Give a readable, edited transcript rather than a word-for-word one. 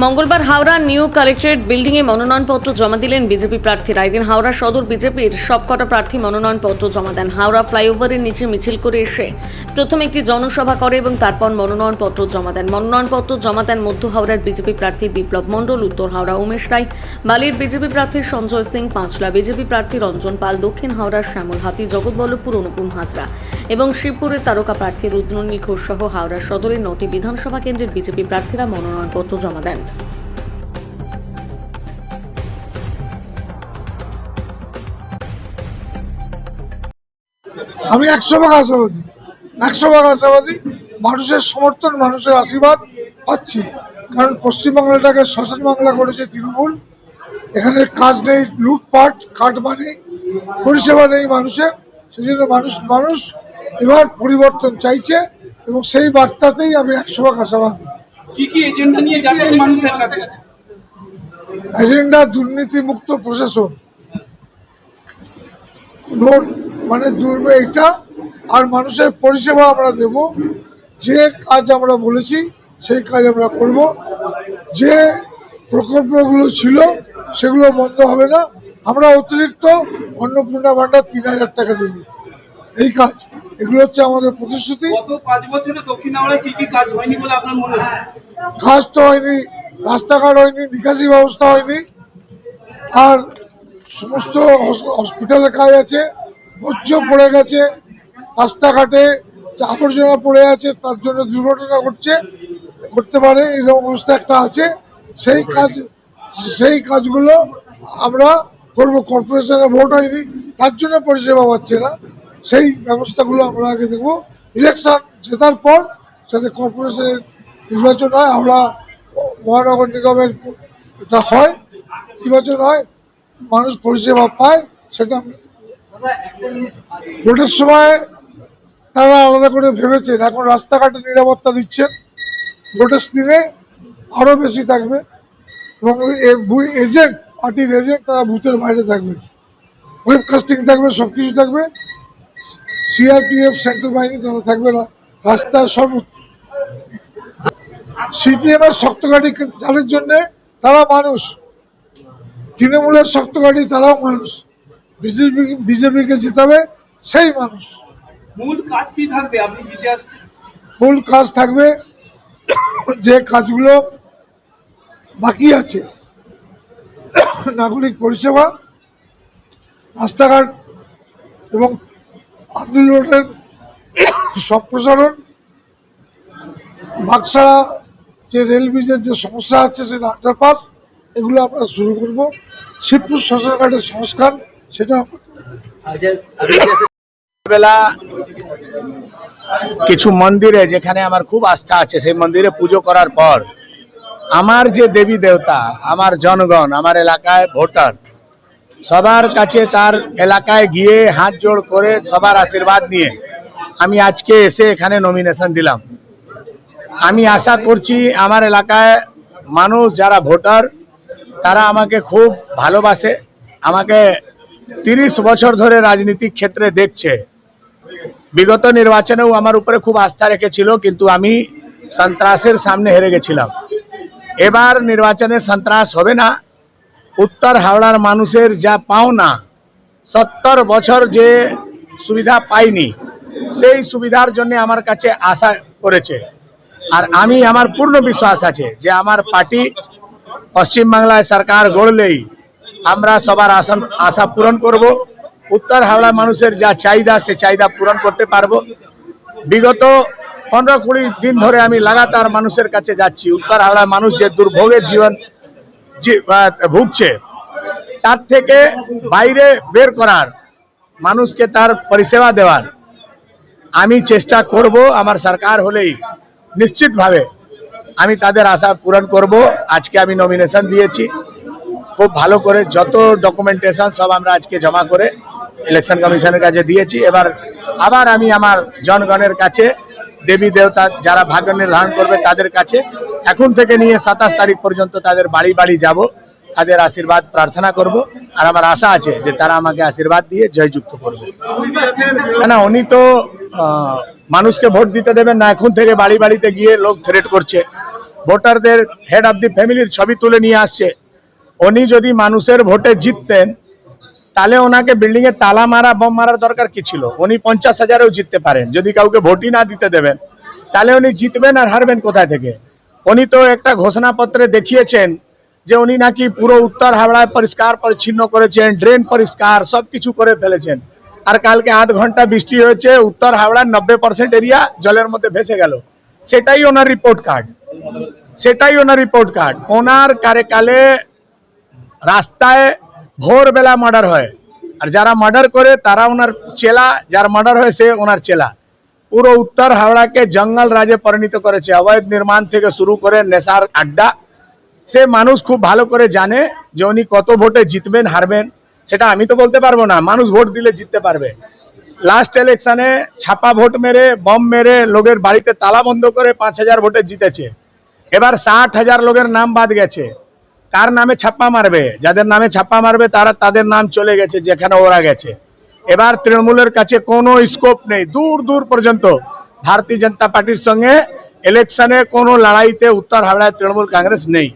মঙ্গলবার Howrah new collectorate বিল্ডিংয়ে মনোনয়নপত্র জমা দিলেন বিজেপি প্রার্থীরা। এদিন হাওড়া সদর বিজেপির সবকটা প্রার্থী মনোনয়নপত্র জমা দেন। হাওড়া ফ্লাইওভারের নিচে মিছিল করে এসে প্রথমে একটি জনসভা করে এবং তারপর মনোনয়নপত্র জমা দেন। মনোনয়নপত্র জমা দেন মধ্য হাওড়ার বিজেপি প্রার্থী বিপ্লব মণ্ডল, উত্তর হাওড়া উমেশ রায়, বালির বিজেপি প্রার্থী সঞ্জয় সিং, পাঁচলা বিজেপি প্রার্থী রঞ্জন পাল, দক্ষিণ হাওড়ার শ্যামল হাতি, জগৎবল্লভপুর অনুপম হাজরা এবং শিবপুরের তারকা প্রার্থী রুদ্রনীল ঘোষ সহ হাওড়া সদরের 9টি বিধানসভা কেন্দ্রের বিজেপি প্রার্থীরা মনোনয়নপত্র জমা দেন। আমি 100% আশাবাদী, 100% আশাবাদী। মানুষের সমর্থন, মানুষের আশীর্বাদ পাচ্ছি। কারণ পশ্চিমবাংলাটাকে শ্মশান বাংলা করেছে তৃণমূল। এখানে কাজ নেই, লুটপাট, কাটমানি, পরিষেবা নেই মানুষের। সেই জন্য মানুষ এবার পরিবর্তন চাইছে এবং সেই বার্তাতেই আমি 100% আশাবাদী। কি কি এজেন্ডা নিয়ে যাচ্ছেন মানুষের কাছে? এজেন্ডা দুর্নীতিমুক্ত প্রশাসন, রোড মানে এইটা, আর মানুষের পরিষেবা আমরা দেব। যে কাজ আমরা বলেছি সেই কাজ আমরা করব। যে প্রকল্পগুলো ছিল সেগুলো বন্ধ হবে না। আমরা অতিরিক্ত অন্নপূর্ণা ভাণ্ডার 3000 টাকা দেব। এই কাজ, এগুলো হচ্ছে আমাদের প্রতিশ্রুতি। গত 5 বছরে দক্ষিণ হাওড়ায় কি কি কাজ হয়নি বলে আপনার মনে হয়? কাজ তো হয়নি, রাস্তাঘাট হয়নি, নিকাশি ব্যবস্থা হয়নি, আর সমস্ত হসপিটালের কাজ আছে, বর্জ্য পড়ে গেছে, রাস্তাঘাটে আবর্জনা পড়ে আছে, তার জন্য দুর্ঘটনা করতে পারে, এরকম অবস্থা একটা আছে। সেই কাজগুলো আমরা করবো। কর্পোরেশনে ভোট হয়নি, তার জন্য পরিষেবা পাচ্ছে না। সেই ব্যবস্থাগুলো আমরা আগে দেখবো। ইলেকশন জেতার পর যাতে কর্পোরেশনের নির্বাচন হয়, আমরা মহানগর নিগমের এটা হয়, নির্বাচন হয়, মানুষ পরিষেবা পায়, সেটা ভোটের সময় তারা আলাদা করে ভেবেছেন। এখন রাস্তাঘাটে নিরাপত্তা দিচ্ছেন, ভোটের দিনে আরো বেশি থাকবে এবং এজেন্ট, পার্টির এজেন্ট, তারা বুথের বাইরে থাকবে, ওয়েবকাস্টিং থাকবে, সবকিছু থাকবে। সিআরপিএফ, সেন্ট্রাল বাহিনী তারা থাকবে না, রাস্তার সর্বোচ্চ। সিপিএম এর শক্তঘাটি যাদের জন্য, তারা মানুষ। তৃণমূলের শক্তঘাটি, তারাও মানুষ। বিজেপিকে জেতাবে সেই মানুষ। মূল কাজ কি থাকবে আপনি জিতে আসলে? মূল কাজ থাকবে যে কাজগুলো বাকি আছে, নাগরিক পরিষেবা, রাস্তাঘাট এবং আব্দুল রোডের সম্প্রসারণ, বাগসারা যে রেল ব্রিজের যে সমস্যা আছে সেটা আন্ডারপাস, এগুলো আমরা শুরু করব। শিবপুর শ্মশানঘাটের সংস্কার, সেটা বেলা কিছু মন্দিরে যেখানে আমার খুব আস্থা আছে, সেই মন্দিরে পুজো করার পর আমার যে দেবী দেবতা, আমার জনগণ, আমার এলাকায় ভোটার, সবার কাছে তার এলাকায় গিয়ে হাত জোড় করে সবার আশীর্বাদ নিয়ে আমি আজকে এসে এখানে নমিনেশন দিলাম। আমি আশা করছি আমার এলাকায় মানুষ যারা ভোটার, তারা আমাকে খুব ভালোবাসে। আমাকে 30 বছর ধরে রাজনীতিক ক্ষেত্রে দেখছে। বিগত নির্বাচনেও আমার উপরে খুব আস্থা রেখেছিল, কিন্তু আমি সন্ত্রাসের সামনে হেরে গেছিলাম। এবার নির্বাচনে সন্ত্রাস হবে না। উত্তর হাওড়ার মানুষের যা পাওনা, 70 বছর যে সুবিধা পাইনি, সেই সুবিধার জন্য আমার কাছে আশা করেছে। আর আমি, আমার পূর্ণ বিশ্বাস আছে যে আমার পার্টি পশ্চিমবাংলায় সরকার গড়লেই আমরা সবার আশা পূরণ করব। উত্তর হাওড়া মানুষের যা চাহিদা, সে চাহিদা পূরণ করতে পারবো। বিগত 15-20 দিন ধরে আমি লাগাতার মানুষের কাছে যাচ্ছি। উত্তর হাওড়ার মানুষ যে দুর্ভোগের জীবন ভুগছে, তার থেকে বাইরে বের করার, মানুষকে তার পরিষেবা দেওয়ার আমি চেষ্টা করব। আমার সরকার হলেই নিশ্চিতভাবে আমি তাদের আশা পূরণ করব। আজকে আমি নমিনেশন দিয়েছি, খুব ভালো করে যত ডকুমেন্টেশন সব আমরা আজকে জমা করে ইলেকশন কমিশনের কাছে দিয়েছি। এবার আবার আমি আমার জনগণের কাছে, দেবী দেবতা যারা ভাগ্য নির্ধারণ করবে তাদের কাছে এখন থেকে নিয়ে 27 তারিখ পর্যন্ত তাদের বাড়ি বাড়ি যাব, তাদের আশীর্বাদ প্রার্থনা করব। আর আমার আশা আছে যে তারা আমাকে আশীর্বাদ দিয়ে জয়যুক্ত করবে। না, উনি তো মানুষকে ভোট দিতে দেবেন না, এখন থেকে বাড়ি বাড়িতে গিয়ে লোক থ্রেট করছে। ভোটারদের হেড অফ দি ফ্যামিলির ছবি তুলে নিয়ে আসছে। উনি যদি মানুষের ভোটে জিততেন তাহলে ওনাকে বিল্ডিং এ তালা মারা বম মারার দরকার কি ছিল? উনি 50,000-এও জিততে পারেন। যদি কাউকে ভোটই না দিতে দেবেন তাহলে উনি জিতবেন আর হারবেন কোথায় থেকে? উনি তো একটা ঘোষণাপত্রে দেখিয়েছেন যে উনি নাকি পুরো উত্তর হাওড়ায় পরিষ্কার পরিচ্ছন্ন করেছেন, ড্রেন পরিষ্কার সবকিছু করে ফেলেছেন। আর কালকে আধ ঘন্টা বৃষ্টি হয়েছে, উত্তর হাওড়ার 90% এরিয়া জলের মধ্যে ভেসে গেল। সেটাই ওনার রিপোর্ট কার্ড, সেটাই ওনার রিপোর্ট কার্ড। ওনার কার্যকালে রাস্তায় ভোরবেলা মার্ডার হয়, আর যারা মার্ডার করে তারা ওনার চেলা, যার মার্ডার হয় সে ওনার চেলা। পুরো উত্তর হাওড়াকে জঙ্গল রাজে পরিণত করেছে, অবৈধ নির্মাণ থেকে শুরু করে নেশার আড্ডা। সে মানুষ খুব ভালো করে জানে যে উনি কত ভোটে জিতবেন হারবেন, সেটা আমি তো বলতে পারবো না, মানুষ ভোট দিলে জিততে পারবে। লাস্ট ইলেকশনে ছাপা ভোট মেরে, বম মেরে, লোকের বাড়িতে তালা বন্ধ করে 5,000 ভোটে জিতেছে। এবার 60,000 লোকের নাম বাদ গেছে। কার নামে ছাপ্পা মারবে? যাদের নামে ছাপ্পা মারবে তারা, তাদের নাম চলে গেছে যেখানে ওরা গেছে। এবার তৃণমূলের কাছে কোনো স্কোপ নেই, দূর দূর পর্যন্ত ভারতীয় জনতা পার্টির সঙ্গে ইলেকশনে কোনো লড়াইতে উত্তর হাওড়ায় তৃণমূল কংগ্রেস নেই।